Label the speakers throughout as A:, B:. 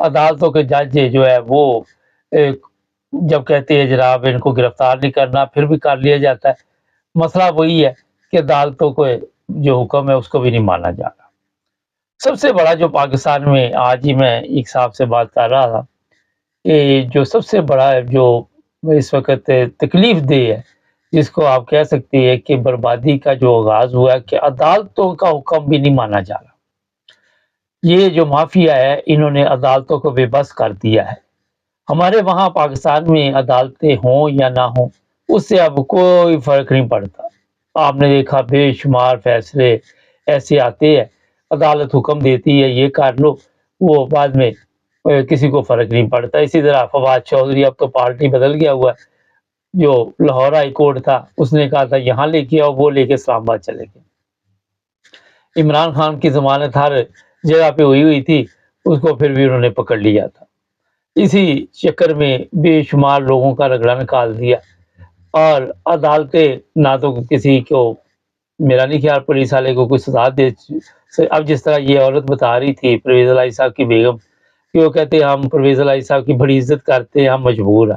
A: عدالتوں کے جج جو ہے وہ جب کہتے ہیں جناب ان کو گرفتار نہیں کرنا پھر بھی کر لیا جاتا ہے۔ مسئلہ وہی ہے کہ عدالتوں کو جو حکم ہے اس کو بھی نہیں مانا جا رہا۔ سب سے بڑا جو پاکستان میں آج ہی میں ایک صاحب سے بات کر رہا تھا کہ جو سب سے بڑا جو اس وقت تکلیف دہ ہے، جس کو آپ کہہ سکتے ہیں کہ بربادی کا جو آغاز ہوا ہے، کہ عدالتوں کا حکم بھی نہیں مانا جا رہا۔ یہ جو مافیا ہے انہوں نے عدالتوں کو بے بس کر دیا ہے۔ ہمارے وہاں پاکستان میں عدالتیں ہوں یا نہ ہوں اس سے اب کوئی فرق نہیں پڑتا۔ آپ نے دیکھا بے شمار فیصلے ایسے آتے ہیں، عدالت حکم دیتی ہے یہ کر لو، وہ بعد میں کسی کو فرق نہیں پڑتا۔ اسی طرح فواد چودھری اب تو پارٹی بدل گیا ہوا ہے، جو لاہور ہائی کورٹ تھا اس نے کہا تھا یہاں لے کے آؤ، وہ لے کے اسلام آباد چلے گئے۔ عمران خان کی ضمانت ہر جگہ پہ ہوئی تھی، اس کو پھر بھی انہوں نے پکڑ لیا تھا۔ اسی چکر میں بے شمار لوگوں کا رگڑا نکال دیا، اور عدالتیں نہ تو کسی کو، میرا نہیں خیال پولیس والے کو کوئی سزا دے۔ اب جس طرح یہ عورت بتا رہی تھی پرویز الہی صاحب کی بیگم، کہ وہ کہتے ہیں ہم پرویز الہی صاحب کی بڑی عزت کرتے ہیں، ہم مجبور ہیں،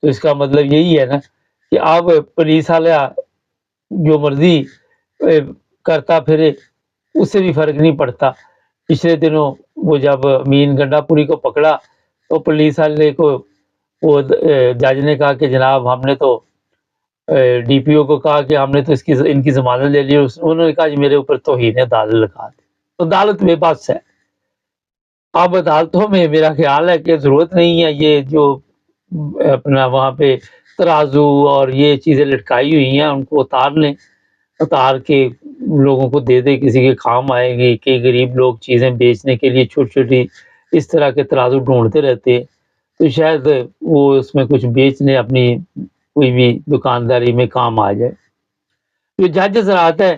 A: تو اس کا مطلب یہی ہے نا کہ اب پولیس والا جو مرضی کرتا پھرے اس سے بھی فرق نہیں پڑتا۔ پچھلے دنوں وہ جب امین گنڈا پوری کو پکڑا تو پولیس والے کو وہ جج نے کہا کہ جناب ہم نے تو ڈی پی او کو کہا کہ ہم نے تو ان کی ضمانت لے لی، انہوں نے کہا جی میرے اوپر توہین عدالت لگا دی۔ تو عدالت بے بس ہے۔ اب عدالتوں میں میرا خیال ہے کہ ضرورت نہیں ہے یہ جو اپنا وہاں پہ ترازو اور یہ چیزیں لٹکائی ہوئی ہیں ان کو اتار لیں، اتار کے لوگوں کو دے دے، کسی کے کام آئے گی کہ غریب لوگ چیزیں بیچنے کے لیے چھوٹی چھوٹی اس طرح کے ترازو ڈھونڈتے رہتے ہیں، تو شاید وہ اس میں کچھ بیچ لیں، اپنی کوئی بھی دکانداری میں کام آ جائے۔ جو ججز رات ہے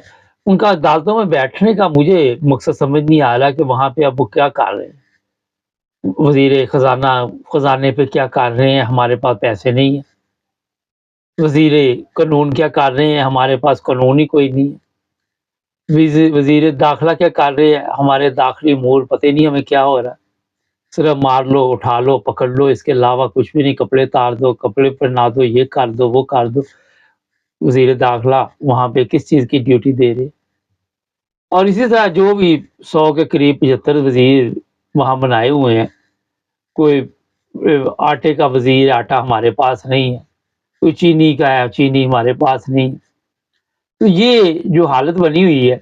A: ان کا عدالتوں میں بیٹھنے کا مجھے مقصد سمجھ نہیں آ رہا کہ وہاں پہ اب وہ کیا کر رہے ہیں، وزیر خزانے پہ کیا کر رہے ہیں، ہمارے پاس پیسے نہیں ہیں، وزیر قانون کیا کر رہے ہیں، ہمارے پاس قانون ہی کوئی نہیں ہے، وزیر داخلہ کیا کر رہے ہیں، ہمارے داخلی امور پتہ نہیں ہمیں کیا ہو رہا ہے، صرف مار لو اٹھا لو پکڑ لو، اس کے علاوہ کچھ بھی نہیں، کپڑے تار دو، کپڑے پہنا دو، یہ کر دو وہ کر دو۔ وزیر داخلہ وہاں پہ کس چیز کی ڈیوٹی دے رہے؟ اور اسی طرح جو بھی 100 کے قریب 75 وزیر وہاں بنائے ہوئے ہیں، کوئی آٹے کا وزیر، آٹا ہمارے پاس نہیں ہے، کوئی چینی کا ہے، چینی ہمارے پاس نہیں۔ تو یہ جو حالت بنی ہوئی ہے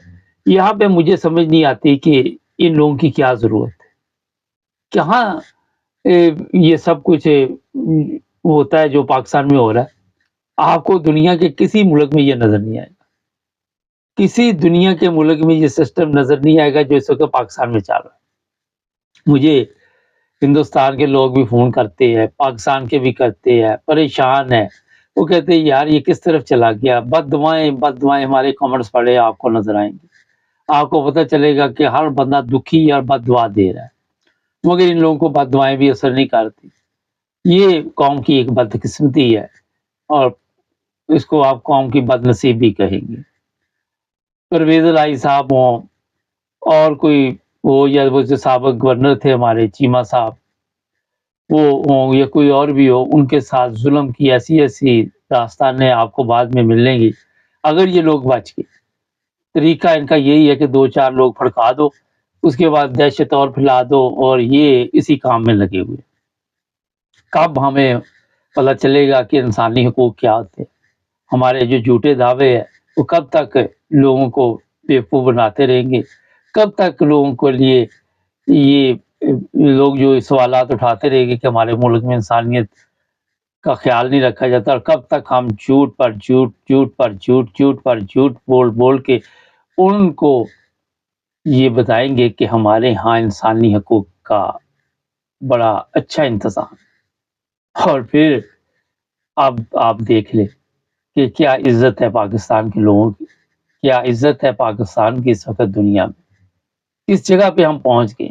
A: یہاں پہ مجھے سمجھ نہیں آتی کہ ان لوگوں کی کیا ضرورت ہے، کہاں یہ سب کچھ ہوتا ہے جو پاکستان میں ہو رہا ہے۔ آپ کو دنیا کے کسی ملک میں یہ نظر نہیں آئے گا، کسی دنیا کے ملک میں یہ سسٹم نظر نہیں آئے گا جو اس وقت پاکستان میں چل رہا ہے۔ مجھے ہندوستان کے لوگ بھی فون کرتے ہیں، پاکستان کے بھی کرتے ہیں، پریشان ہیں، وہ کہتے ہیں یار یہ کس طرف چلا گیا، بد دعائیں ہمارے کامنٹس پڑھے آپ کو نظر آئیں گے، آپ کو پتہ چلے گا کہ ہر بندہ دکھی اور بد دعا دے رہا ہے، مگر ان لوگوں کو بد دعائیں بھی اثر نہیں کرتی۔ یہ قوم کی ایک بدقسمتی ہے، اور اس کو آپ قوم کی بد نصیبی کہیں گے۔ پرویز الہی صاحب ہوں اور کوئی وہ، یا وہ جو سابق گورنر تھے ہمارے چیمہ صاحب، وہ ہوں یا کوئی اور بھی ہو، ان کے ساتھ ظلم کی ایسی داستانیں آپ کو بعد میں ملیں گی اگر یہ لوگ بچ گئے۔ طریقہ ان کا یہی ہے کہ 2-4 لوگ پھڑکا دو، اس کے بعد دہشت اور پھیلا دو، اور یہ اسی کام میں لگے ہوئے۔ کب ہمیں پتہ چلے گا کہ انسانی حقوق کیا ہوتے ہیں؟ ہمارے جو جھوٹے دعوے ہیں وہ کب تک لوگوں کو بیوقوف بناتے رہیں گے؟ کب تک لوگوں کے لیے یہ لوگ جو سوالات اٹھاتے رہیں گے کہ ہمارے ملک میں انسانیت کا خیال نہیں رکھا جاتا، اور کب تک ہم جھوٹ پر جھوٹ بول کے ان کو یہ بتائیں گے کہ ہمارے ہاں انسانی حقوق کا بڑا اچھا انتظام، اور پھر اب آپ دیکھ لیں کہ کیا عزت ہے پاکستان کے لوگوں کی، کیا عزت ہے پاکستان کی اس وقت دنیا میں، کس جگہ پہ ہم پہنچ گئے،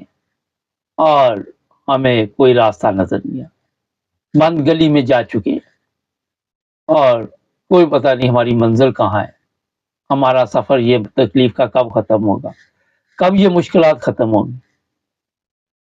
A: اور ہمیں کوئی راستہ نظر نہیں آتا، بند گلی میں جا چکے ہیں، اور کوئی پتہ نہیں ہماری منزل کہاں ہے، ہمارا سفر یہ تکلیف کا کب ختم ہوگا، کب یہ مشکلات ختم ہوگی۔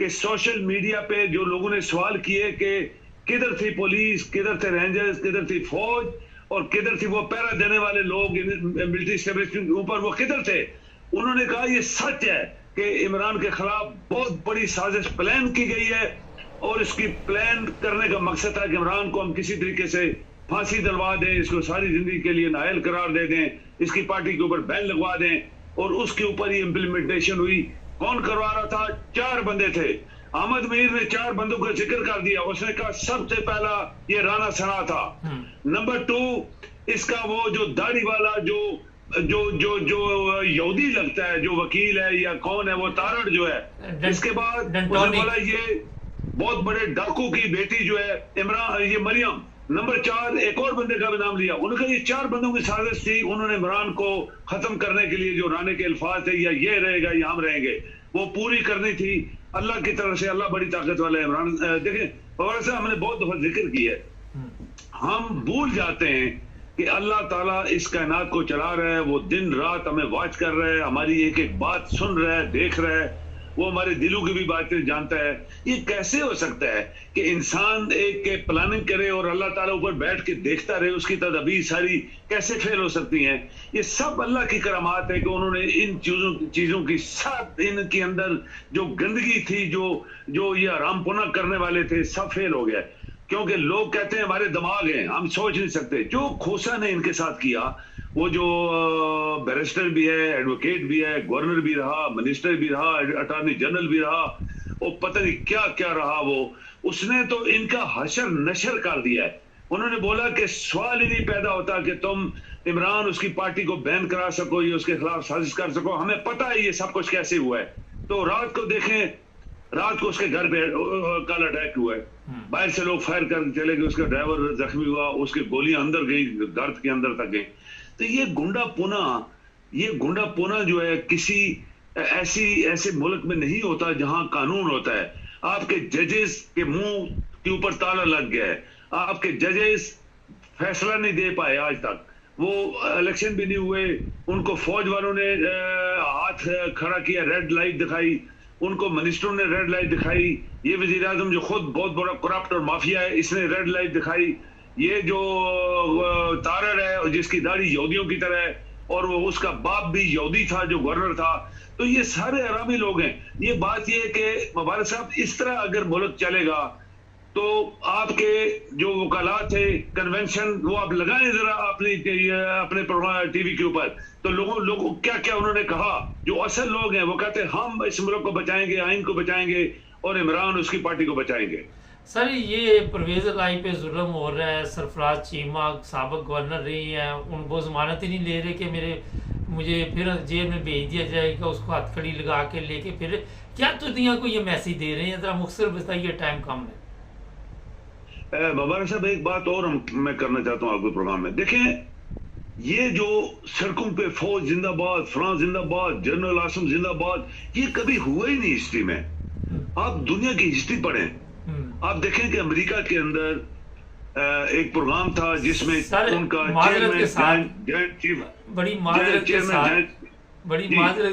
B: کہ سوشل میڈیا پہ جو لوگوں نے سوال کیے کہ کدھر تھی پولیس, کدھر تھے رینجرز, کدھر تھی فوج, اور کدھر تھی وہ پیرا دینے والے لوگ ملٹری اسٹیبلشمنٹ کے اوپر, وہ کدھر تھے؟ انہوں نے کہا یہ سچ ہے کہ عمران کے خلاف بہت بڑی سازش پلان کی گئی ہے, اور اس کی پلان کرنے کا مقصد تھا کہ عمران کو ہم کسی طریقے سے پھانسی دلوا دیں, اس کو ساری زندگی کے لیے نااہل قرار دے دیں, اس کی پارٹی کے اوپر بین لگوا دیں, اور اس کے اوپر یہ امپلیمنٹیشن ہوئی. کون کروا رہا تھا؟ 4 بندے تھے. احمد میر نے 4 بندوں کا ذکر کر دیا. اس نے کہا سب سے پہلا یہ رانا ثنا تھا. نمبر 2 اس کا وہ جو داڑھی والا جو یہودی لگتا ہے, جو وکیل ہے یا کون ہے, وہ تارڑ جو ہے. اس کے بعد بولا یہ بہت بڑے ڈاکو کی بیٹی جو ہے عمران, یہ مریم. نمبر 4 ایک اور بندے کا بھی نام لیا. انہوں نے کہا یہ 4 بندوں کی سازش تھی. انہوں نے عمران کو ختم کرنے کے لیے جو رانے کے الفاظ تھے, یا یہ رہے گا یا ہم رہیں گے, وہ پوری کرنی تھی. اللہ کی طرف سے, اللہ بڑی طاقت والا ہے. عمران دیکھیں فوراً سے ہم نے بہت دفعہ ذکر کیا ہے, ہم بھول جاتے ہیں کہ اللہ تعالیٰ اس کائنات کو چلا رہا ہے. وہ دن رات ہمیں واچ کر رہا ہے, ہماری ایک ایک بات سن رہا ہے, دیکھ رہا ہے, وہ ہمارے دلوں کی بھی باتیں جانتا ہے. یہ کیسے ہو سکتا ہے کہ انسان ایک پلاننگ کرے اور اللہ تعالیٰ اوپر بیٹھ کے دیکھتا رہے؟ اس کی تدابیر ساری کیسے فیل ہو سکتی ہیں؟ یہ سب اللہ کی کرامات ہے کہ انہوں نے ان چیزوں کی سب, ان کے اندر جو گندگی تھی, جو یہ حرام پنا کرنے والے تھے, سب فیل ہو گیا. کیونکہ لوگ کہتے ہیں ہمارے دماغ ہیں, ہم سوچ نہیں سکتے. جو کھوسا نے ان کے ساتھ کیا, وہ جو بیرسٹر بھی ہے, ایڈوکیٹ بھی ہے, گورنر بھی رہا, منسٹر بھی رہا, اٹارنی جنرل بھی رہا, وہ پتہ نہیں کیا کیا رہا, وہ اس نے تو ان کا حشر نشر کر دیا ہے. انہوں نے بولا کہ سوال ہی نہیں پیدا ہوتا کہ تم عمران اس کی پارٹی کو بین کرا سکو یا اس کے خلاف سازش کر سکو. ہمیں پتہ ہے یہ سب کچھ کیسے ہوا ہے. تو رات کو دیکھیں, رات کو اس کے گھر پہ کل اٹیک ہوا ہے, باہر سے لوگ فائر کر چلے گئے, اس کا ڈرائیور زخمی ہوا, اس کی گولیاں اندر گئی, گرد کے اندر تک گئی. تو یہ گنڈا پونا جو ہے کسی ایسے ملک میں نہیں ہوتا جہاں قانون ہوتا ہے. آپ کے ججز کے منہ کے اوپر تالا لگ گیا ہے, آپ کے ججز فیصلہ نہیں دے پائے آج تک, وہ الیکشن بھی نہیں ہوئے. ان کو فوج والوں نے ہاتھ کھڑا کیا, ریڈ لائٹ دکھائی, ان کو منسٹروں نے ریڈ لائٹ دکھائی. یہ وزیر اعظم جو خود بہت بڑا کرپٹ اور مافیا ہے, اس نے ریڈ لائٹ دکھائی. یہ جو تارڑ ہے جس کی داڑھی یہودیوں کی طرح ہے, اور وہ اس کا باپ بھی یہودی تھا جو گورنر تھا, تو یہ سارے حرامی لوگ ہیں. یہ بات یہ ہے کہ مبارک صاحب اس طرح اگر ملک چلے گا تو آپ کے جو وکالات تھے کنونشن, وہ آپ لگائیں ذرا اپنے پروگرام ٹی وی کے اوپر, تو لوگوں کیا انہوں نے کہا. جو اصل لوگ ہیں وہ کہتے ہیں ہم اس ملک کو بچائیں گے, آئین کو بچائیں گے, اور عمران اس کی پارٹی کو بچائیں گے.
C: سر یہ پرویز الہی پہ ظلم ہو رہا ہے. سرفراز چیمہ سابق گورنر رہی ہیں, ان کو ضمانت ہی نہیں لے رہے کہ مجھے پھر جیل میں بھیج دیا جائے گا, اس کو ہتھ کھڑی لگا کے لے کے پھر کیا دنیا کو یہ میسیج دے رہے ہیں؟ ذرا مختصر بتائیے, ٹائم کم ہے.
B: مبارک صاحب ایک بات اور میں کرنا چاہتا ہوں آپ کے پروگرام میں. دیکھیں یہ جو سڑکوں پہ فوج زندہ باد, فرانس زندہ باد, جنرل آسم زندہ باد, یہ کبھی ہوا ہی نہیں ہسٹری میں. آپ دنیا کی ہسٹری پڑھیں, آپ دیکھیں کہ امریکہ کے اندر ایک پروگرام تھا جس میں ان کا
C: بڑی معذرت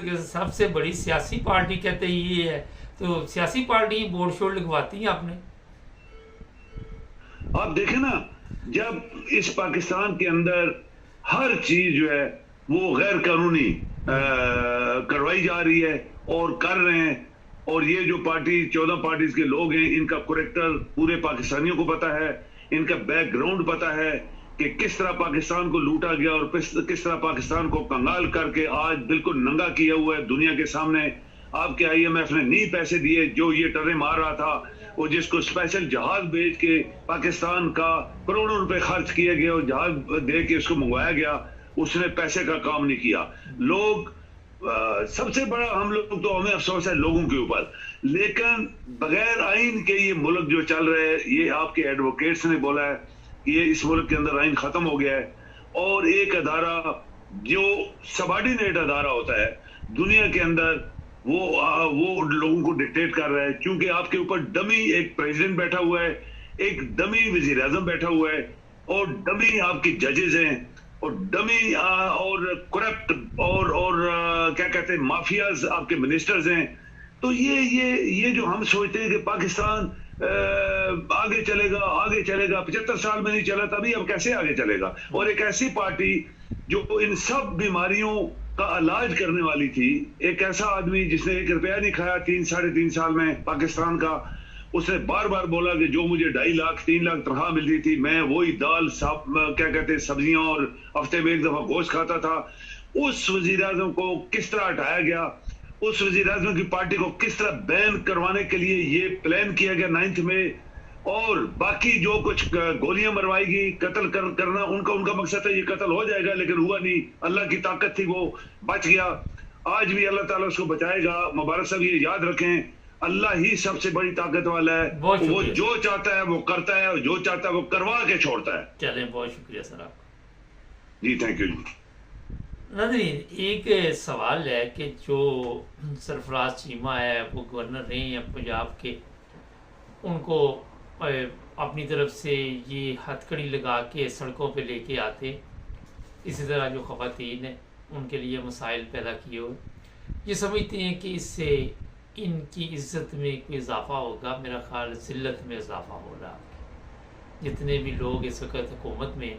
C: کے سب سے بڑی سیاسی پارٹی کہتے ہیں یہ ہے, تو سیاسی پارٹی بورڈ شوڈ لگواتی ہیں آپ نے.
B: آپ دیکھیں نا, جب اس پاکستان کے اندر ہر چیز جو ہے وہ غیر قانونی کروائی جا رہی ہے اور کر رہے ہیں, اور یہ جو پارٹی 14 پارٹیز کے لوگ ہیں, ان کا کریکٹر پورے پاکستانیوں کو پتا ہے, ان کا بیک گراؤنڈ پتا ہے کہ کس طرح پاکستان کو لوٹا گیا اور کس طرح پاکستان کو کنگال کر کے آج بالکل ننگا کیا ہوا ہے دنیا کے سامنے. آپ کے آئی ایم ایف نے نہیں پیسے دیے جو یہ ٹرے مار رہا تھا, وہ جس کو اسپیشل جہاز بھیج کے پاکستان کا کروڑوں روپے خرچ کیے گئے اور جہاز دے کے اس کو منگوایا گیا, اس نے پیسے کا کام نہیں کیا. لوگ سب سے بڑا ہم لوگ تو ہمیں افسوس ہے لوگوں کے اوپر, لیکن بغیر آئین کے یہ ملک جو چل رہا ہے, یہ آپ کے ایڈوکیٹس نے بولا ہے کہ یہ اس ملک کے اندر آئین ختم ہو گیا ہے, اور ایک ادارہ جو سبارڈینیٹ ادارہ ہوتا ہے دنیا کے اندر وہ لوگوں کو ڈکٹیٹ کر رہا ہے. چونکہ آپ کے اوپر ڈمی ایک پریزیڈنٹ بیٹھا ہوا ہے, ایک ڈمی وزیر اعظم بیٹھا ہوا ہے, اور ڈمی آپ کی ججز ہیں, اور ڈمی اور کرپٹ اور کیا کہتے ہیں مافیاز آپ کے منسٹرز ہیں. تو یہ جو ہم سوچتے ہیں کہ پاکستان آگے چلے گا 75 سال میں نہیں چلا تھا، ابھی اب کیسے آگے چلے گا؟ اور ایک ایسی پارٹی جو ان سب بیماریوں کا علاج کرنے والی تھی، ایک ایسا آدمی جس نے 1 روپیہ نہیں کھایا 3-3.5 سال میں پاکستان کا، اس نے بار بار بولا کہ جو مجھے 2.5 لاکھ 3 لاکھ تنخواہ ملتی تھی، میں وہی دال کیا کہتے ہیں سبزیاں اور ہفتے میں 1 دفعہ گوشت کھاتا تھا. اس وزیر اعظم کو کس طرح ہٹایا گیا، اس وزیر اعظم کی پارٹی کو کس طرح بین کروانے کے لیے یہ پلان کیا گیا 9 میں، اور باقی جو کچھ گولیاں مروائی گی قتل کرنا ان کا مقصد ہے یہ قتل ہو جائے گا، لیکن ہوا نہیں. اللہ کی طاقت تھی وہ بچ گیا. آج بھی اللہ تعالیٰ اس کو بچائے گا. مبارک صاحب یہ یاد رکھیں، اللہ ہی سب سے بڑی طاقت والا ہے. وہ جو چاہتا ہے وہ کرتا ہے، اور جو چاہتا ہے وہ کروا کے چھوڑتا ہے.
C: چلیں، بہت شکریہ سر آپ کا.
B: جی تھینک یو.
C: ناظرین، ایک سوال ہے کہ جو سرفراز چیمہ ہے وہ گورنر رہے ہیں پنجاب کے، ان کو اپنی طرف سے یہ ہتھ کڑی لگا کے سڑکوں پہ لے کے آتے، اسی طرح جو خواتین ہیں ان کے لیے مسائل پیدا کیے ہوئے، یہ سمجھتے ہیں کہ اس سے ان کی عزت میں کوئی اضافہ ہوگا. میرا خیال ذلت میں اضافہ ہو رہا ہے. جتنے بھی لوگ اس وقت حکومت میں،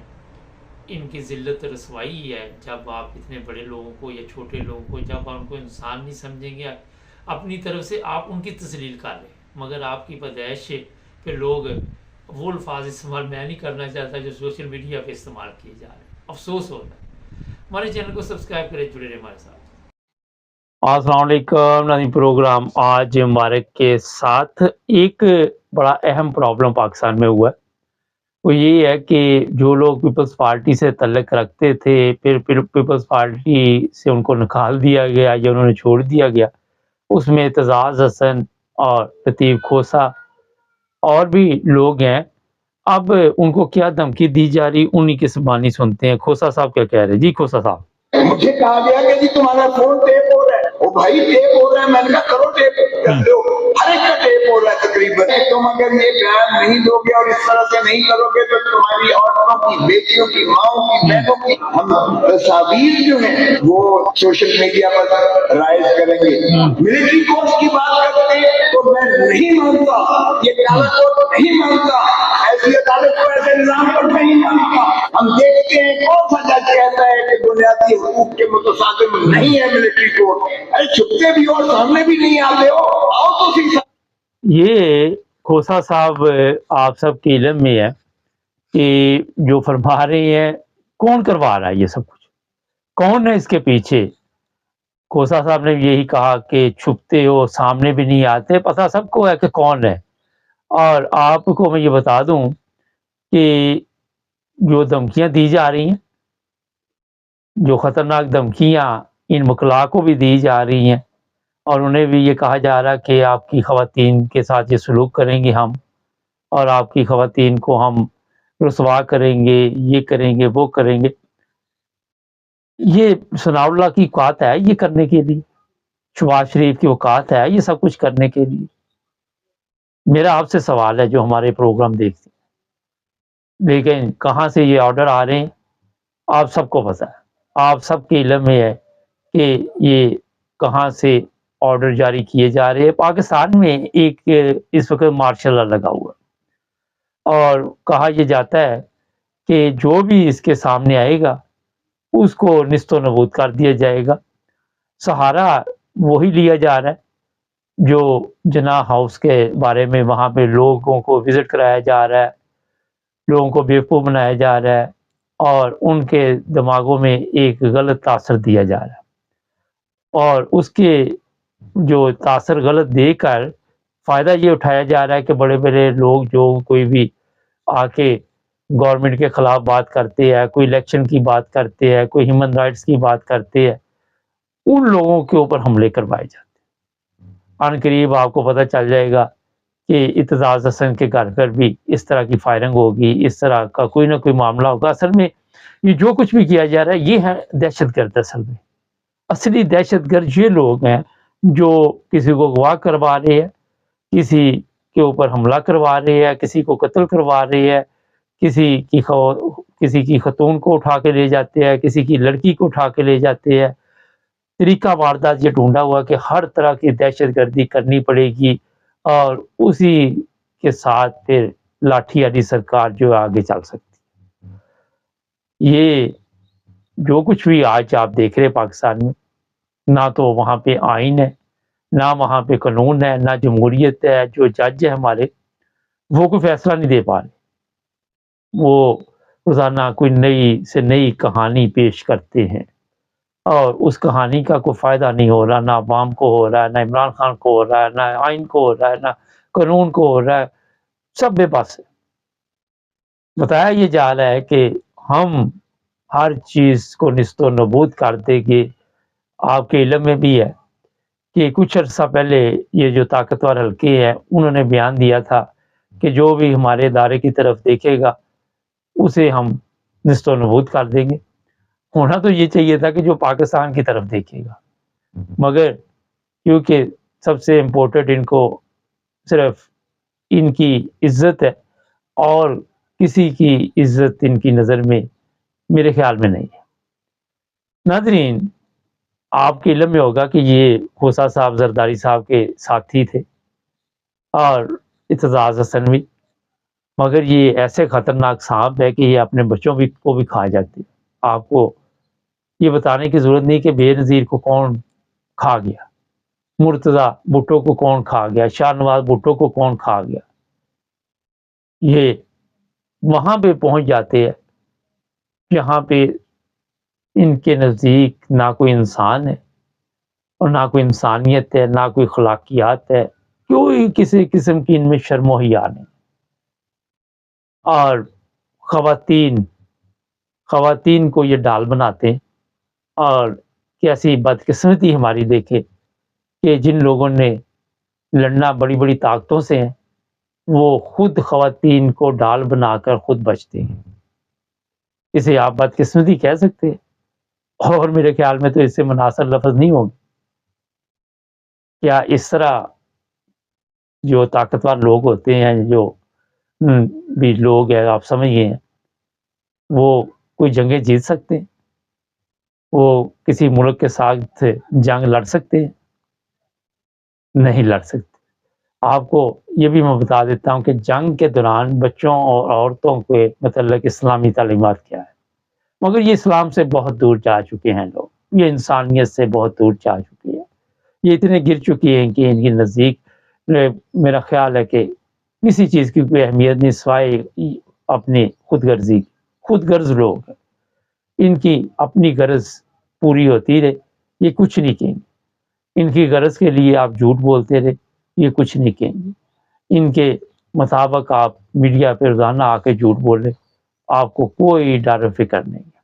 C: ان کی ذلت رسوائی ہے جب آپ اتنے بڑے لوگوں کو یا چھوٹے لوگوں کو، جب آپ ان کو انسان نہیں سمجھیں گے، اپنی طرف سے آپ ان کی تسلیل کر لیں، مگر آپ کی پیدائش ہے کہ لوگ وہ الفاظ استعمال میں نہیں کرنا چاہتا جو سوشل میڈیا پہ استعمال کیے جا رہے ہیں. افسوس ہوتا ہے. ہمارے چینل کو سبسکرائب کریں، جڑے رہیں ہمارے ساتھ.
A: السلام علیکم ناظرین. پروگرام آج مبارک کے ساتھ ایک بڑا اہم پرابلم پاکستان میں ہوا ہے، وہ یہ ہے کہ جو لوگ پیپلز پارٹی سے تعلق رکھتے تھے، پھر پیپلز پارٹی سے ان کو نکال دیا گیا یا انہوں نے چھوڑ دیا گیا. اس میں اعتزاز حسن اور لطیف کھوسا اور بھی لوگ ہیں. اب ان کو کیا دھمکی دی جا رہی، انہی کی زبانی سنتے ہیں. کھوسا صاحب کیا کہہ رہے ہیں؟ جی کھوسا صاحب.
D: مجھے کہا گیا کہ جی تمہارا فون ٹیپ ہو رہا ہے. وہ بھائی ٹیپ ہو رہا ہے، میں نے کہا کرو ٹیپ کر دو. ہر ایک کا ٹیپ ہو رہا ہے تقریباً. تم اگر یہ بیان نہیں دو گے اور اس طرح سے نہیں کرو گے تو تمہاری عورتوں کی، بیٹیوں کی، ماؤں کی، بہنوں کی ہم تصاویر جو ہیں وہ سوشل میڈیا پر رائج کریں گے. ملٹری فورس کی بات کرتے ہیں تو میں نہیں مانتا، یہ کالا کوٹ نہیں مانتا، ایسی عدالت کو، ایسے نظام پر نہیں مانتا. ہم دیکھتے ہیں کون سا جج کہتا ہے کہ بنیادی حقوق کے متصادم نہیں ہے ملٹری کورٹ. ارے چھپتے بھی ہو، سامنے بھی نہیں آتے ہو، آؤ تو صحیح.
A: یہ کھوسا صاحب آپ سب کے علم میں ہے کہ جو فرما رہے ہیں کون کروا رہا ہے یہ سب کچھ، کون ہے اس کے پیچھے. کھوسا صاحب نے یہی کہا کہ چھپتے ہو، سامنے بھی نہیں آتے، پتہ سب کو ہے کہ کون ہے. اور آپ کو میں یہ بتا دوں کہ جو دھمکیاں دی جا رہی ہیں، جو خطرناک دھمکیاں ان وکلاء کو بھی دی جا رہی ہیں، اور انہیں بھی یہ کہا جا رہا ہے کہ آپ کی خواتین کے ساتھ یہ سلوک کریں گے ہم، اور آپ کی خواتین کو ہم رسوا کریں گے، یہ کریں گے، وہ کریں گے. یہ ثناء اللہ کی اوقات ہے یہ کرنے کے لیے، شہباز شریف کی اوقات ہے یہ سب کچھ کرنے کے لیے. میرا آپ سے سوال ہے جو ہمارے پروگرام دیکھتے ہیں، لیکن کہاں سے یہ آرڈر آ رہے ہیں آپ سب کو پتہ ہے، آپ سب کے علم میں ہے کہ یہ کہاں سے آرڈر جاری کیے جا رہے ہیں. پاکستان میں ایک اس وقت مارشل لا لگا ہوا اور کہا یہ جاتا ہے کہ جو بھی اس کے سامنے آئے گا اس کو نیست و نابود کر دیا جائے گا. سہارا وہی لیا جا رہا ہے جو جناح ہاؤس کے بارے میں وہاں پہ لوگوں کو وزٹ کرایا جا رہا ہے، لوگوں کو بیوقوف بنایا جا رہا ہے، اور ان کے دماغوں میں ایک غلط تاثر دیا جا رہا ہے. اور اس کے جو تاثر غلط دے کر فائدہ یہ اٹھایا جا رہا ہے کہ بڑے بڑے لوگ جو کوئی بھی آ کے گورنمنٹ کے خلاف بات کرتے ہیں، کوئی الیکشن کی بات کرتے ہیں، کوئی ہیومن رائٹس کی بات کرتے ہیں، ان لوگوں کے اوپر حملے کروائے جاتے ہیں. ان قریب آپ کو پتہ چل جائے گا کہ اعتزاز حسن کے گھر پر بھی اس طرح کی فائرنگ ہوگی، اس طرح کا کوئی نہ کوئی معاملہ ہوگا. اصل میں یہ جو کچھ بھی کیا جا رہا ہے یہ ہے دہشت گرد. اصل میں اصلی دہشت گرد یہ لوگ ہیں جو کسی کو اغوا کروا رہے ہیں، کسی کے اوپر حملہ کروا رہے ہیں، کسی کو قتل کروا رہے ہیں، کسی کی خاتون کو اٹھا کے لے جاتے ہیں، کسی کی لڑکی کو اٹھا کے لے جاتے ہیں. طریقہ واردات یہ ڈھونڈا ہوا کہ ہر طرح کی دہشت گردی کرنی پڑے گی اور اسی کے ساتھ پھر لاٹھی والی سرکار جو آگے چل سکتی. یہ جو کچھ بھی آج آپ دیکھ رہے پاکستان میں، نہ تو وہاں پہ آئین ہے، نہ وہاں پہ قانون ہے، نہ جمہوریت ہے. جو جج ہے ہمارے، وہ کوئی فیصلہ نہیں دے پا رہے. وہ روزانہ کوئی نئی سے نئی کہانی پیش کرتے ہیں اور اس کہانی کا کوئی فائدہ نہیں ہو رہا، نہ عوام کو ہو رہا ہے، نہ عمران خان کو ہو رہا ہے، نہ آئین کو ہو رہا ہے، نہ قانون کو ہو رہا ہے. سب بے بس ہے. بتایا یہ جا رہا ہے کہ ہم ہر چیز کو نیست و نابود کر دیں گے. آپ کے علم میں بھی ہے کہ کچھ عرصہ پہلے یہ جو طاقتور حلقے ہیں انہوں نے بیان دیا تھا کہ جو بھی ہمارے ادارے کی طرف دیکھے گا اسے ہم نیست و نابود کر دیں گے. ہونا تو یہ چاہیے تھا کہ جو پاکستان کی طرف دیکھے گا، مگر کیونکہ سب سے امپورٹنٹ ان کو صرف ان کی عزت ہے اور کسی کی عزت ان کی نظر میں میرے خیال میں نہیں ہے. ناظرین، آپ کے علم میں ہوگا کہ یہ خوسا صاحب زرداری صاحب کے ساتھی تھے اور اعتزاز حسن بھی، مگر یہ ایسے خطرناک سانپ ہے کہ یہ اپنے بچوں کو بھی کھا جاتے. آپ کو یہ بتانے کی ضرورت نہیں کہ بے نظیر کو کون کھا گیا، مرتضی بھٹو کو کون کھا گیا، شاہ نواز بھٹو کو کون کھا گیا. یہ وہاں پہ پہنچ جاتے ہیں جہاں پہ ان کے نزدیک نہ کوئی انسان ہے اور نہ کوئی انسانیت ہے، نہ کوئی اخلاقیات ہے، کوئی کسی قسم کی ان میں شرم و حیا نہیں. اور خواتین کو یہ ڈال بناتے ہیں. اور کیسی بدقسمتی ہماری دیکھے کہ جن لوگوں نے لڑنا بڑی بڑی طاقتوں سے ہیں وہ خود خواتین کو ڈال بنا کر خود بچتے ہیں. اسے آپ بدقسمتی کہہ سکتے ہیں، اور میرے خیال میں تو اس سے مناسب لفظ نہیں ہوگی. کیا اس طرح جو طاقتور لوگ ہوتے ہیں، جو بھی لوگ ہیں آپ سمجھ گئے ہیں، وہ کوئی جنگیں جیت سکتے ہیں؟ وہ کسی ملک کے ساتھ جنگ لڑ سکتے ہیں؟ نہیں لڑ سکتے. آپ کو یہ بھی میں بتا دیتا ہوں کہ جنگ کے دوران بچوں اور عورتوں کے متعلق اسلامی تعلیمات کیا ہے. مگر یہ اسلام سے بہت دور جا چکے ہیں لوگ، یہ انسانیت سے بہت دور جا چکے ہیں. یہ اتنے گر چکے ہیں کہ ان کے نزدیک میرا خیال ہے کہ کسی چیز کی کوئی اہمیت نہیں سوائے اپنی خود غرض لوگ ہیں. ان کی اپنی غرض پوری ہوتی رہے، یہ کچھ نہیں کہیں گے. ان کی غرض کے لیے آپ جھوٹ بولتے رہے، یہ کچھ نہیں کہیں گے. ان کے مطابق آپ میڈیا پہ روزانہ آ کے جھوٹ بولے، آپ کو کوئی ڈر و فکر نہیں ہے.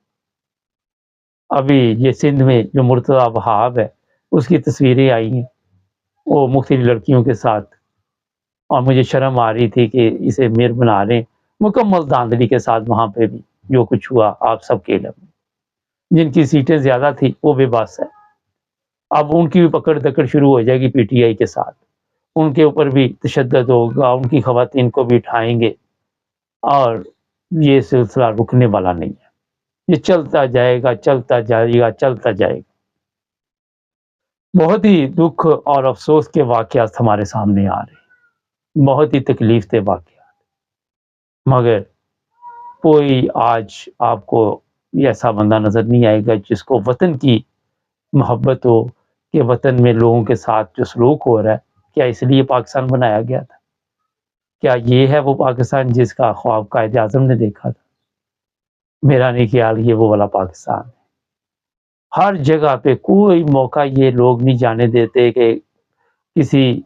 A: ابھی یہ سندھ میں جو مرتضی وہاب ہے اس کی تصویریں آئی ہیں وہ مختلف لڑکیوں کے ساتھ، اور مجھے شرم آ رہی تھی کہ اسے میر بنا رہے ہیں. مکمل دھاندلی کے ساتھ وہاں پہ بھی جو کچھ ہوا آپ سب کے علم میں. جن کی سیٹیں زیادہ تھی وہ بے بس ہے. اب ان کی بھی پکڑ دکڑ شروع ہو جائے گی پی ٹی آئی کے ساتھ، ان کے اوپر بھی تشدد ہوگا، ان کی خواتین کو بھی اٹھائیں گے، اور یہ سلسلہ رکنے والا نہیں ہے. یہ چلتا جائے گا، چلتا جائے گا، چلتا جائے گا. بہت ہی دکھ اور افسوس کے واقعات ہمارے سامنے آ رہے ہیں، بہت ہی تکلیف دہ واقعات. مگر کوئی آج آپ کو ایسا بندہ نظر نہیں آئے گا جس کو وطن کی محبت ہو، کہ وطن میں لوگوں کے ساتھ جو سلوک ہو رہا ہے، کیا اس لیے پاکستان بنایا گیا تھا؟ کیا یہ ہے وہ پاکستان جس کا خواب قائد اعظم نے دیکھا تھا؟ میرا نہیں خیال یہ وہ والا پاکستان ہے. ہر جگہ پہ کوئی موقع یہ لوگ نہیں جانے دیتے کہ کسی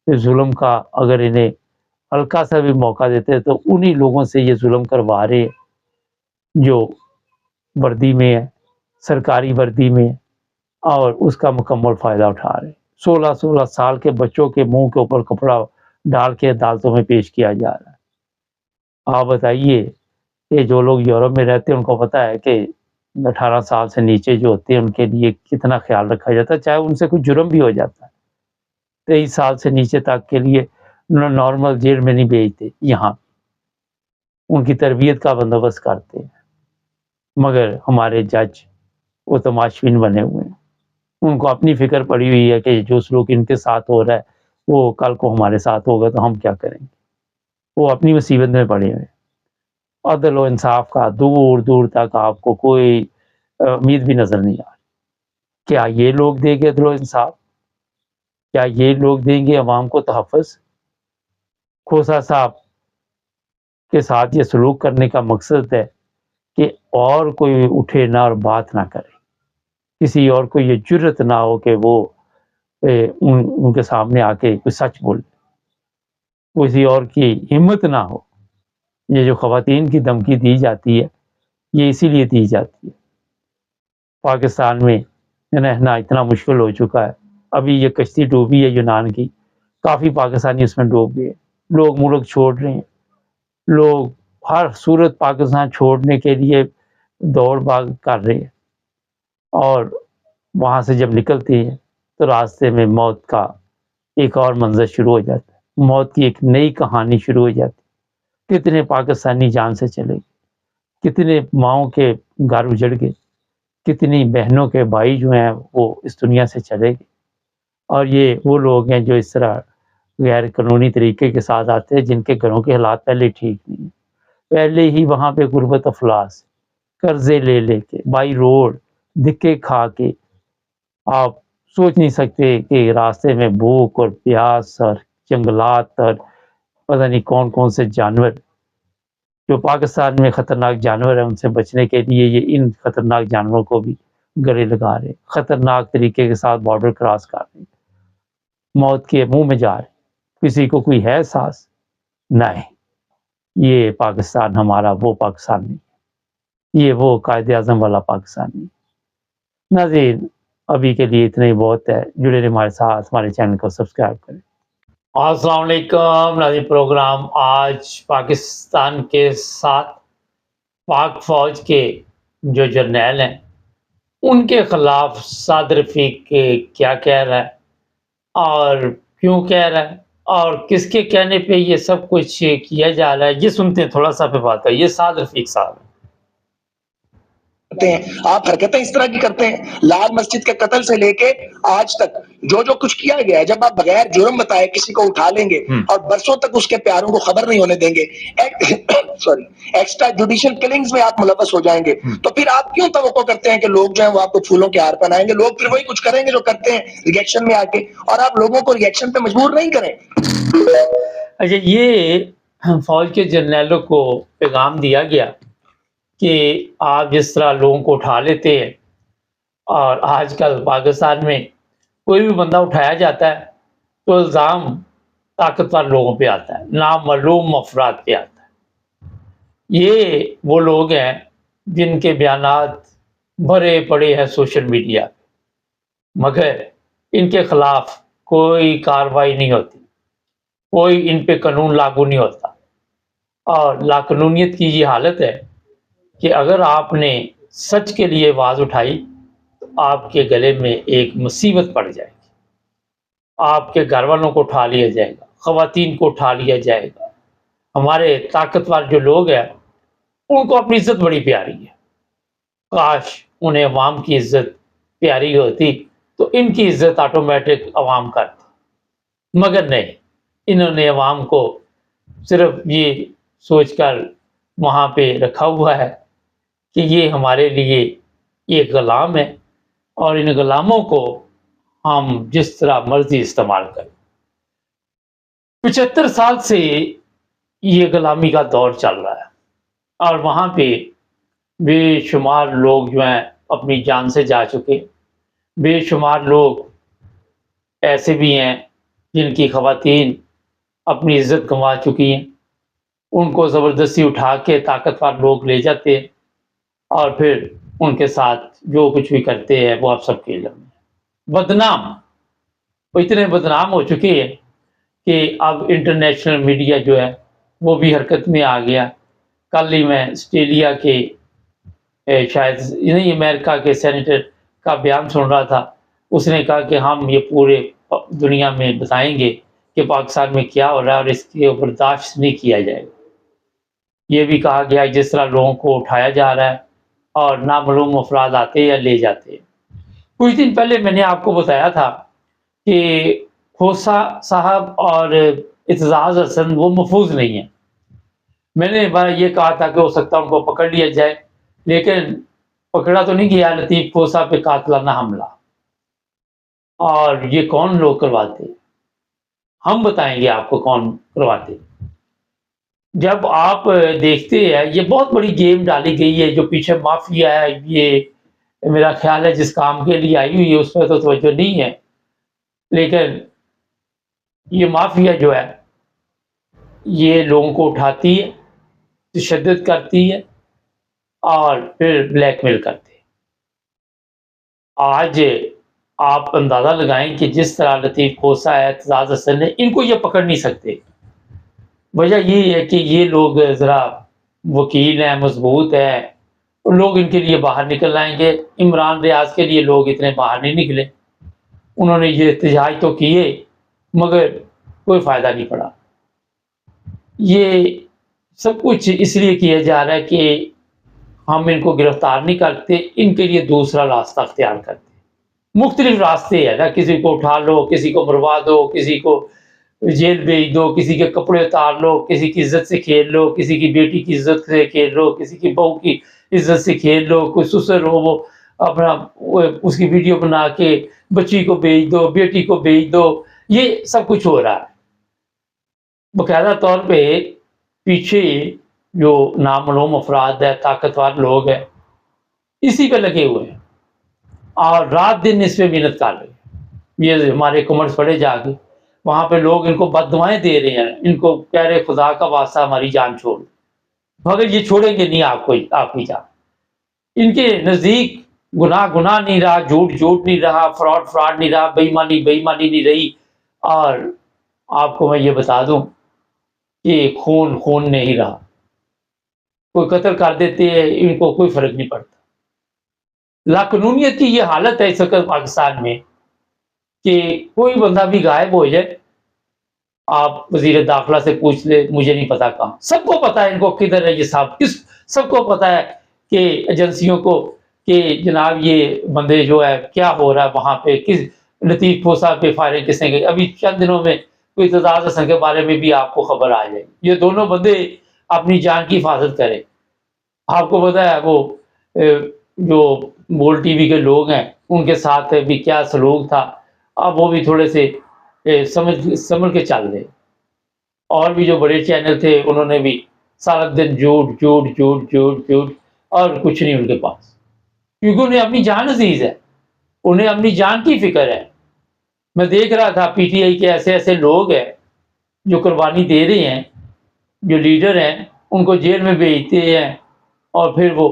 A: ظلم کا اگر انہیں ہلکا سا بھی موقع دیتے تو انہی لوگوں سے یہ ظلم کروا رہے جو وردی میں ہے، سرکاری وردی میں ہے، اور اس کا مکمل فائدہ اٹھا رہے. 16 سال کے بچوں کے منہ کے اوپر کپڑا ڈال کے عدالتوں میں پیش کیا جا رہا ہے. آپ بتائیے کہ جو لوگ یورپ میں رہتے ہیں ان کو پتہ ہے کہ 18 سال سے نیچے جو ہوتے ہیں ان کے لیے کتنا خیال رکھا جاتا ہے، چاہے ان سے کوئی جرم بھی ہو جاتا ہے. 23 سال سے نیچے تک کے لیے نارمل جیل میں نہیں بھیجتے، یہاں ان کی تربیت کا بندوبست کرتے ہیں. مگر ہمارے جج وہ تماشبین بنے ہوئے ہیں، ان کو اپنی فکر پڑی ہوئی ہے کہ جو سلوک ان کے ساتھ ہو رہا ہے وہ کل کو ہمارے ساتھ ہوگا تو ہم کیا کریں گے. وہ اپنی مصیبت میں پڑے ہوئے. عدل و انصاف کا دور دور تک آپ کو کوئی امید بھی نظر نہیں آ رہی. کیا یہ لوگ دیں گے عدل و انصاف؟ کیا یہ لوگ دیں گے عوام کو تحفظ؟ کھوسا صاحب کے ساتھ یہ سلوک کرنے کا مقصد ہے کہ اور کوئی اٹھے نہ اور بات نہ کرے, کسی اور کو یہ جرت نہ ہو کہ وہ ان کے سامنے آ کے کوئی سچ بولے, کسی اور کی ہمت نہ ہو. یہ جو خواتین کی دھمکی دی جاتی ہے یہ اسی لیے دی جاتی ہے. پاکستان میں رہنا اتنا مشکل ہو چکا ہے. ابھی یہ کشتی ڈوبی ہے یونان کی, کافی پاکستانی اس میں ڈوب گئے. لوگ ملک چھوڑ رہے ہیں, لوگ ہر صورت پاکستان چھوڑنے کے لیے دوڑ بھاگ کر رہے ہیں, اور وہاں سے جب نکلتے ہیں تو راستے میں موت کا ایک اور منظر شروع ہو جاتا ہے, موت کی ایک نئی کہانی شروع ہو جاتی ہے. کتنے پاکستانی جان سے چلے گئے, کتنے ماؤں کے گھر اجڑ گئے, کتنی بہنوں کے بھائی جو ہیں وہ اس دنیا سے چلے گئے. اور یہ وہ لوگ ہیں جو اس طرح غیر قانونی طریقے کے ساتھ آتے ہیں جن کے گھروں کے حالات پہلے ٹھیک نہیں ہیں, پہلے ہی وہاں پہ غربت افلاس, قرضے لے لے کے, بائی روڈ دھکے کھا کے. آپ سوچ نہیں سکتے کہ راستے میں بھوک اور پیاس اور جنگلات اور پتہ نہیں کون کون سے جانور جو پاکستان میں خطرناک جانور ہیں ان سے بچنے کے لیے یہ ان خطرناک جانوروں کو بھی گلے لگا رہے, خطرناک طریقے کے ساتھ بارڈر کراس کر رہے, موت کے منہ میں جا رہے. کسی کو کوئی ہے احساس؟ نہیں. یہ پاکستان ہمارا وہ پاکستان نہیں, یہ وہ قائد اعظم والا پاکستان نہیں. ناظرین ابھی کے لیے اتنا ہی بہت ہے. جڑے رہے ہمارے ساتھ, ہمارے چینل کو سبسکرائب کریں.
C: السلام علیکم ناظرین. پروگرام آج پاکستان کے ساتھ پاک فوج کے جو جرنیل ہیں ان کے خلاف سعد رفیق کیا کہہ رہا ہے اور کیوں کہہ رہا ہے اور کس کے کہنے پہ یہ سب کچھ کیا جا رہا ہے, یہ سنتے ہیں. تھوڑا سا پہ بات ہے. یہ سعد رفیق صاحب
E: ہیں, آپ حرکتیں اس طرح کی کرتے ہیں. لال مسجد کے قتل سے لے کے آج تک جو کچھ کیا گیا ہے, جب آپ بغیر جرم بتائے کسی کو اٹھا لیں گے اور برسوں تک اس کے پیاروں کو خبر نہیں ہونے دیں گے, ایکسٹرا جوڈیشل کلنگز میں آپ ملوث ہو جائیں گے, تو پھر آپ کیوں توقع کرتے ہیں کہ لوگ جو ہیں وہ آپ کو پھولوں کے ہار پہنائیں گے؟ لوگ پھر وہی کچھ کریں گے جو کرتے ہیں ریئیکشن میں آ کے, اور آپ لوگوں کو ریئیکشن پہ مجبور نہیں کریں.
C: اچھا, یہ فوج کے جرنیلوں کو پیغام دیا گیا کہ آپ جس طرح لوگوں کو اٹھا لیتے ہیں, اور آج کل پاکستان میں کوئی بھی بندہ اٹھایا جاتا ہے تو الزام طاقتور لوگوں پہ آتا ہے, نامعلوم افراد پہ آتا ہے. یہ وہ لوگ ہیں جن کے بیانات بھرے پڑے ہیں سوشل میڈیا پہ, مگر ان کے خلاف کوئی کارروائی نہیں ہوتی, کوئی ان پہ قانون لاگو نہیں ہوتا. اور لاقانونیت کی یہ حالت ہے کہ اگر آپ نے سچ کے لیے آواز اٹھائی تو آپ کے گلے میں ایک مصیبت پڑ جائے گی. آپ کے گھر والوں کو اٹھا لیا جائے گا, خواتین کو اٹھا لیا جائے گا. ہمارے طاقتور جو لوگ ہیں ان کو اپنی عزت بڑی پیاری ہے, کاش انہیں عوام کی عزت پیاری ہوتی تو ان کی عزت آٹومیٹک عوام کرتی, مگر نہیں. انہوں نے عوام کو صرف یہ سوچ کر وہاں پہ رکھا ہوا ہے کہ یہ ہمارے لیے ایک غلام ہے اور ان غلاموں کو ہم جس طرح مرضی استعمال کریں. 75 سال سے یہ غلامی کا دور چل رہا ہے اور وہاں پہ بے شمار لوگ جو ہیں اپنی جان سے جا چکے, بے شمار لوگ ایسے بھی ہیں جن کی خواتین اپنی عزت گنوا چکی ہیں. ان کو زبردستی اٹھا کے طاقتور لوگ لے جاتے ہیں اور پھر ان کے ساتھ جو کچھ بھی کرتے ہیں وہ آپ سب کے علم میں. بدنام, وہ اتنے بدنام ہو چکے ہیں کہ اب انٹرنیشنل میڈیا جو ہے وہ بھی حرکت میں آ گیا. کل ہی میں آسٹریلیا کے شاید نہیں امریکہ کے سینیٹر کا بیان سن رہا تھا. اس نے کہا کہ ہم یہ پورے دنیا میں بتائیں گے کہ پاکستان میں کیا ہو رہا ہے اور اس کے برداشت نہیں کیا جائے گا. یہ بھی کہا گیا جس طرح لوگوں کو اٹھایا جا رہا ہے اور نامعلوم افراد آتے یا لے جاتے ہیں.
A: کچھ دن پہلے میں نے آپ کو بتایا تھا کہ کھوسا صاحب اور اعتزاز حسن وہ محفوظ نہیں ہیں. میں نے یہ کہا تھا کہ ہو سکتا ہے ان کو پکڑ لیا جائے، لیکن پکڑا تو نہیں گیا لطیف کھوسا پہ قاتلانہ حملہ. اور یہ کون لوگ کرواتے؟ ہم بتائیں گے آپ کو کون کرواتے. جب آپ دیکھتے ہیں یہ بہت بڑی گیم ڈالی گئی ہے، جو پیچھے مافیا ہے، یہ میرا خیال ہے جس کام کے لیے آئی ہوئی ہے اس پہ تو توجہ نہیں ہے، لیکن یہ مافیا جو ہے یہ لوگوں کو اٹھاتی ہے، تشدد کرتی ہے اور پھر بلیک میل کرتے ہیں. آج آپ اندازہ لگائیں کہ جس طرح لطیف کھوسا ہے، اعتزاز حسن ہے، ان کو یہ پکڑ نہیں سکتے. وجہ یہ ہے کہ یہ لوگ ذرا وکیل ہیں، مضبوط ہیں، لوگ ان کے لیے باہر نکل آئیں گے. عمران ریاض کے لیے لوگ اتنے باہر نہیں نکلے، انہوں نے یہ احتجاج تو کیے مگر کوئی فائدہ نہیں پڑا. یہ سب کچھ اس لیے کیا جا رہا ہے کہ ہم ان کو گرفتار نہیں کرتے، ان کے لیے دوسرا راستہ اختیار کرتے. مختلف راستے ہیں نا، کسی کو اٹھا لو، کسی کو مروا دو، کسی کو جیل بھیج دو، کسی کے کپڑے اتار لو، کسی کی عزت سے کھیل لو، کسی کی بیٹی کی عزت سے کھیل لو، کسی کی بہو کی عزت سے کھیل لو. کوئی سسر ہو وہ اپنا اس کی ویڈیو بنا کے بچی کو بھیج دو، بیٹی کو بھیج دو. یہ سب کچھ ہو رہا ہے. باقاعدہ طور پہ پیچھے جو نامعلوم افراد ہے، طاقتور لوگ ہیں، اسی پہ لگے ہوئے ہیں اور رات دن اس پہ محنت کر رہے ہیں. یہ ہمارے کمنٹس پڑھے جا کے، وہاں پہ لوگ ان کو بد دعائیں دے رہے ہیں، ان کو کہہ رہے خدا کا واسطہ ہماری جان چھوڑ، مگر یہ چھوڑیں گے نہیں آپ کی جان. ان کے نزدیک گناہ نہیں رہا، جھوٹ نہیں رہا، فراڈ نہیں رہا، بے ایمانی نہیں رہی. اور آپ کو میں یہ بتا دوں کہ خون نہیں رہا. کوئی قتل کر دیتے ہیں، ان کو کوئی فرق نہیں پڑتا. لاقانونیت کی یہ حالت ہے اس وقت پاکستان میں کہ کوئی بندہ بھی غائب ہو جائے، آپ وزیر داخلہ سے پوچھ لے، مجھے نہیں پتا کہاں. سب کو پتا ہے ان کو کدھر ہے یہ صاحب، سب کو پتا ہے کہ ایجنسیوں کو کہ جناب یہ بندے جو ہے کیا ہو رہا ہے وہاں پہ، کس لطیف کھوسا پہ فائرنگ کس نے کی. ابھی چند دنوں میں کوئی اعتزاز حسن کے بارے میں بھی آپ کو خبر آ جائے. یہ دونوں بندے اپنی جان کی حفاظت کریں. آپ کو پتا ہے وہ جو بول ٹی وی کے لوگ ہیں ان کے ساتھ بھی کیا سلوک تھا، اب وہ بھی تھوڑے سے سمجھ کے چل رہے. اور بھی جو بڑے چینل تھے انہوں نے بھی سارا دن جھوٹ اور کچھ نہیں ان کے پاس، کیونکہ انہیں اپنی جان عزیز ہے، انہیں اپنی جان کی فکر ہے. میں دیکھ رہا تھا پی ٹی آئی کے ایسے لوگ ہیں جو قربانی دے رہے ہیں، جو لیڈر ہیں ان کو جیل میں بھیجتے ہیں اور پھر وہ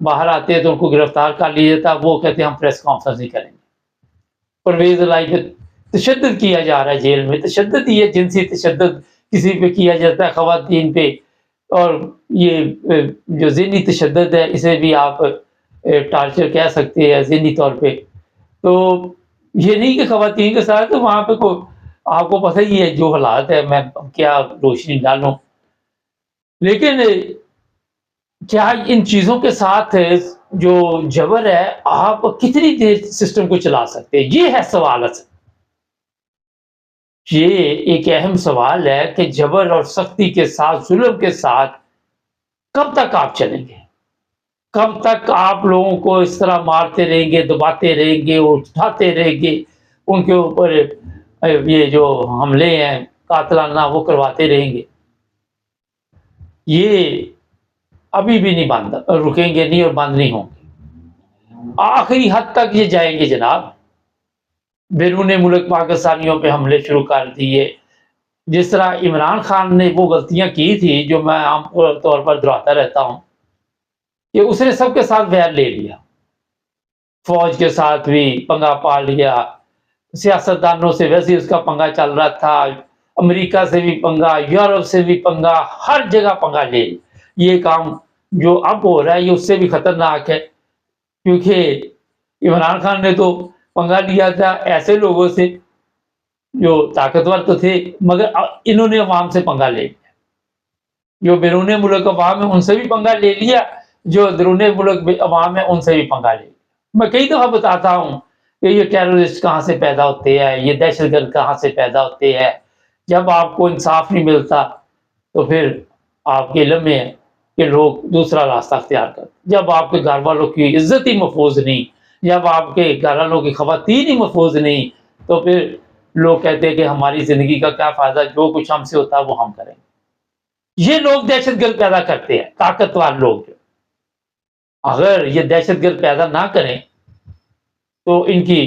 A: باہر آتے ہیں تو ان کو گرفتار کر لیا جاتا. وہ کہتے ہیں ہم پریس کانفرنس نہیں کریں گے. پرویز الہی پہ تشدد کیا جا رہا ہے جیل میں. تشدد یہ جنسی تشدد کسی پہ کیا جاتا ہے، خواتین پہ. اور یہ جو ذہنی تشدد ہے اسے بھی آپ ٹارچر کہہ سکتے ہیں ذہنی طور پہ. تو یہ نہیں کہ خواتین کے ساتھ وہاں پہ کوئی، آپ کو پتہ ہی ہے جو حالات ہے، میں کیا روشنی ڈالوں. لیکن کیا ان چیزوں کے ساتھ جو جبر ہے آپ کتنی دیر سسٹم کو چلا سکتے ہیں؟ یہ ہے سوال. یہ ایک اہم سوال ہے کہ جبر اور سختی کے ساتھ، ظلم کے ساتھ کب تک آپ چلیں گے؟ کب تک آپ لوگوں کو اس طرح مارتے رہیں گے، دباتے رہیں گے، اٹھاتے رہیں گے، ان کے اوپر یہ جو حملے ہیں قاتلانہ وہ کرواتے رہیں گے؟ یہ ابھی بھی نہیں بند، رکیں گے نہیں اور بند نہیں ہوں گے. آخری حد تک یہ جائیں گے جناب. بیرون ملک پاکستانیوں پہ حملے شروع کر دیے. جس طرح عمران خان نے وہ غلطیاں کی تھی جو میں عام طور پر دہراتا رہتا ہوں کہ اس نے سب کے ساتھ ویر لے لیا. فوج کے ساتھ بھی پنگا پا لیا، سیاستدانوں سے ویسے اس کا پنگا چل رہا تھا، امریکہ سے بھی پنگا، یورپ سے بھی پنگا، ہر جگہ پنگا لے. یہ کام جو اب ہو رہا ہے یہ اس سے بھی خطرناک ہے، کیونکہ عمران خان نے تو پنگا لیا تھا ایسے لوگوں سے جو طاقتور تو تھے، مگر انہوں نے عوام سے پنگا لے لیا. جو بیرون ملک عوام ہے ان سے بھی پنگا لے لیا، جو درون ملک عوام ہے ان سے بھی پنگا لے لیا. میں کئی دفعہ بتاتا ہوں
C: کہ یہ ٹیررسٹ کہاں سے پیدا ہوتے ہیں، یہ دہشت گرد کہاں سے پیدا ہوتے ہیں۔ جب آپ کو انصاف نہیں ملتا تو پھر آپ کے علم میں ہے کہ لوگ دوسرا راستہ اختیار کرتے۔ جب آپ کے گھر والوں کی عزت ہی محفوظ نہیں، جب آپ کے گھر والوں کی خواتین ہی محفوظ نہیں، تو پھر لوگ کہتے ہیں کہ ہماری زندگی کا کیا فائدہ، جو کچھ ہم سے ہوتا ہے وہ ہم کریں گے۔ یہ لوگ دہشت گرد پیدا کرتے ہیں، طاقتور لوگ۔ اگر یہ دہشت گرد پیدا نہ کریں تو ان کی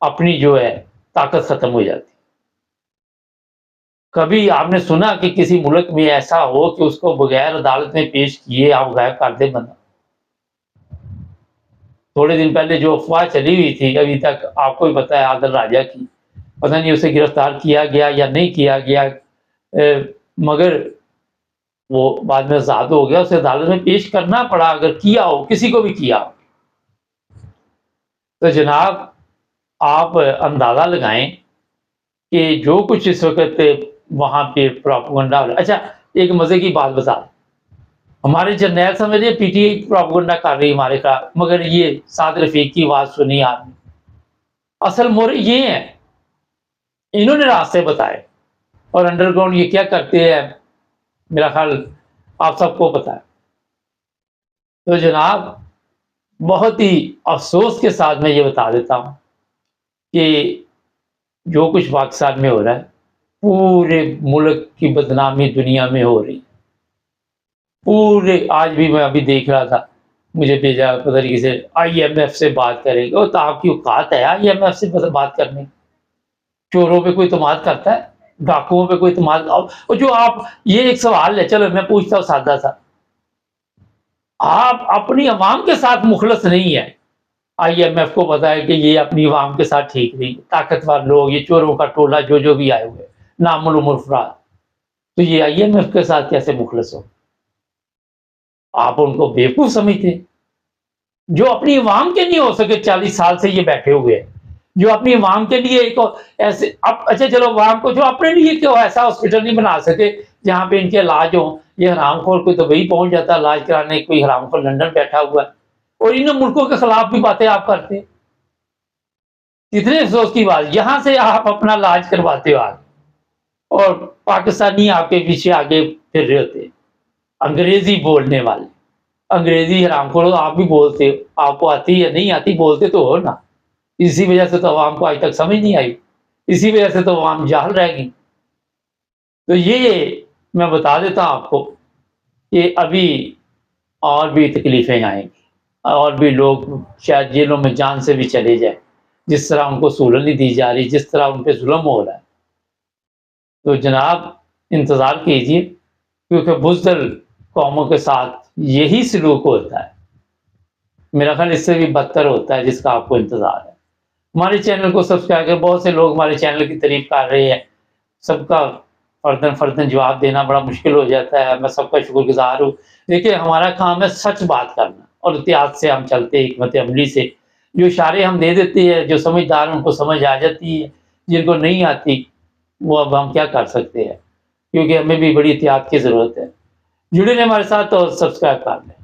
C: اپنی جو ہے طاقت ختم ہو جاتی۔ کبھی آپ نے سنا کہ کسی ملک میں ایسا ہو کہ اس کو بغیر عدالت میں پیش کیے آپ غائب کر دیں بندہ؟ تھوڑے دن پہلے جو افواہ چلی ہوئی تھی، ابھی تک آپ کو بھی پتہ ہے، عادل راجہ کی، پتہ نہیں اسے گرفتار کیا گیا یا نہیں کیا گیا، مگر وہ بعد میں آزاد ہو گیا، اسے عدالت میں پیش کرنا پڑا، اگر کیا ہو، کسی کو بھی کیا ہو۔ تو جناب آپ اندازہ لگائیں کہ جو کچھ اس وقت وہاں پہ پروپیگنڈا ہو رہا ہے۔ اچھا ایک مزے کی بات بتا، ہمارے جرنیل سمجھ رہے پی ٹی آئی پروپیگنڈا کر رہی ہمارے کا، مگر یہ سعد رفیق کی آواز سنی آپ نے۔ اصل مورے یہ ہے، انہوں نے راستے بتائے، اور انڈر گراؤنڈ یہ کیا کرتے ہیں میرا خیال آپ سب کو پتا ہے۔ تو جناب بہت ہی افسوس کے ساتھ میں یہ بتا دیتا ہوں کہ جو کچھ پاکستان میں ہو رہا ہے، پورے ملک کی بدنامی دنیا میں ہو رہی، پورے۔ آج بھی میں ابھی دیکھ رہا تھا، مجھے بھیجا پتہ نہیں کسی، آئی ایم ایف سے بات کریں گے، تو آپ کی اوقات ہے آئی ایم ایف سے بات کرنے؟ چوروں پہ کوئی اعتماد کرتا ہے؟ ڈاکوؤں پہ کوئی اعتماد؟ اور جو آپ، یہ ایک سوال ہے، چلو میں پوچھتا ہوں سادہ سا، آپ اپنی عوام کے ساتھ مخلص نہیں ہے، آئی ایم ایف کو پتا ہے کہ یہ اپنی عوام کے ساتھ ٹھیک نہیں، طاقتور لوگ، یہ چوروں کا ٹولہ جو بھی آئے ہوئے نامعلوم افراد، تو یہ آئی ایم ایف کے ساتھ کیسے مخلص ہو؟ آپ ان کو بیوقوف سمجھتے ہیں، جو اپنی عوام کے نہیں ہو سکے، 40 سال سے یہ بیٹھے ہوئے ہیں، جو اپنی عوام کے لیے ایک ایسے، اچھا چلو عوام کو جو اپنے لیے کیوں ایسا ہاسپٹل نہیں بنا سکے جہاں پہ ان کے علاج ہوں۔ یہ حرام خور کوئی دبئی پہنچ جاتا ہے علاج کرانے، کوئی حرام خور لندن بیٹھا ہوا ہے، اور ان ملکوں کے خلاف بھی باتیں آپ کرتے ہیں۔ کتنے افسوس کی بات، یہاں سے آپ اپنا علاج کرواتے ہو آگے، اور پاکستانی آپ کے پیچھے آگے پھر رہے ہوتے ہیں، انگریزی بولنے والے، انگریزی حرام خور آپ بھی بولتے ہو، آپ کو آتی یا نہیں آتی، بولتے تو ہو نا۔ اسی وجہ سے تو عوام کو آج تک سمجھ نہیں آئی، اسی وجہ سے تو عوام جاہل رہ گئی۔ تو یہ میں بتا دیتا ہوں آپ کو کہ ابھی اور بھی تکلیفیں آئیں گی، اور بھی لوگ شاید جیلوں میں جان سے بھی چلے جائیں، جس طرح ان کو سہولت نہیں دی جا رہی، جس طرح ان پہ ظلم ہو رہا ہے۔ تو جناب انتظار کیجیے، کیونکہ بزدل قوموں کے ساتھ یہی سلوک ہوتا ہے، میرا خیال اس سے بھی بدتر ہوتا ہے جس کا آپ کو انتظار ہے۔ ہمارے چینل کو سبسکرائب کر، بہت سے لوگ ہمارے چینل کی تعریف کر رہے ہیں، سب کا فرداً جواب دینا بڑا مشکل ہو جاتا ہے، میں سب کا شکر گزار ہوں۔ دیکھیں ہمارا کام ہے سچ بات کرنا، اور احتیاط سے ہم چلتے ہیں، حکمت عملی سے۔ جو اشارے ہم دے دیتے ہیں، جو سمجھدار ان کو سمجھ آ جاتی ہے، جن کو نہیں آتی وہ اب ہم کیا کر سکتے ہیں، کیونکہ ہمیں بھی بڑی احتیاط کی ضرورت ہے۔ جڑے رہیں ہمارے ساتھ اور سبسکرائب کر لیں۔